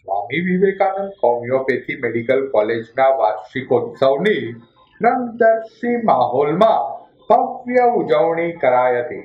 Swami Vivekananda homeopathy medical કોલેજના વાર્ષિકોત્સવની રંગદર્શી માહોલમાં ભવ્ય ઉજવણી કરાઈ હતી।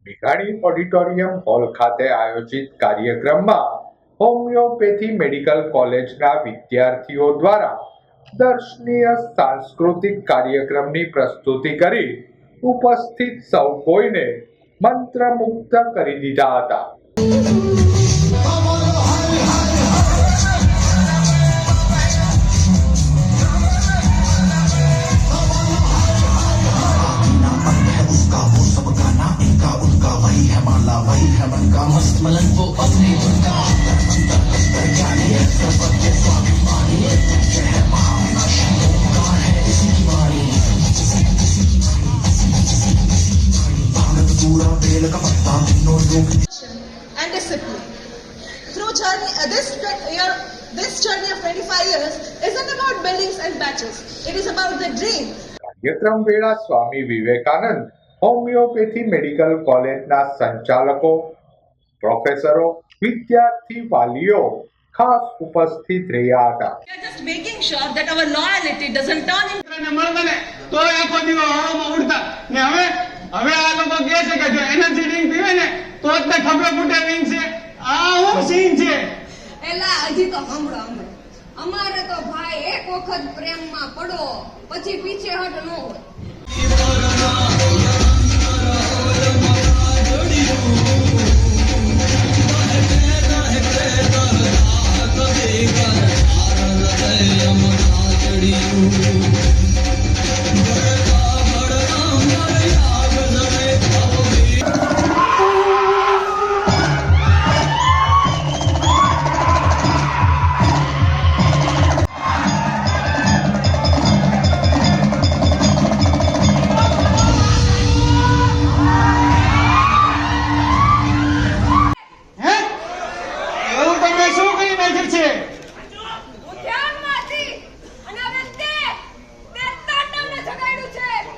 મેઘાણી ઓડિટોરિયમ હોલ ખાતે આયોજિત કાર્યક્રમમાં હોમિયોપેથી મેડિકલ કોલેજના વિદ્યાર્થીઓ દ્વારા દર્શનીય સાંસ્કૃતિક કાર્યક્રમની પ્રસ્તુતિ કરી ઉપસ્થિત સૌ કોઈને મંત્રમુગ્ધ કરી દીધા હતા। And discipline. Through journey, this journey of 25 years isn't about buildings and patches. It is about the dream. કાર્યક્રમ વેળા સ્વામી વિવેકાનંદ હોમિયોપેથી મેડિકલ કોલેજના સંચાલકો, પ્રોફેસરો, વિદ્યાર્થી વાલીઓ ખાસ ઉપસ્થિત રહ્યા હતા। We are just making sure that our loyalty doesn't turn into મળને તો આખો દિવસ હવામાં ઉડતા ને હવે આ લોકો કહે છે કે જો એનર્જી ડ્રિંક પીવે ને તો જ તે ખબર ફૂટે વિંગ છે આ હું સીન છે એલા હજી તો હમણાં અમારે તો ભાઈ એક વખત પ્રેમમાં પડો પછી પીછે હટ ન હોય।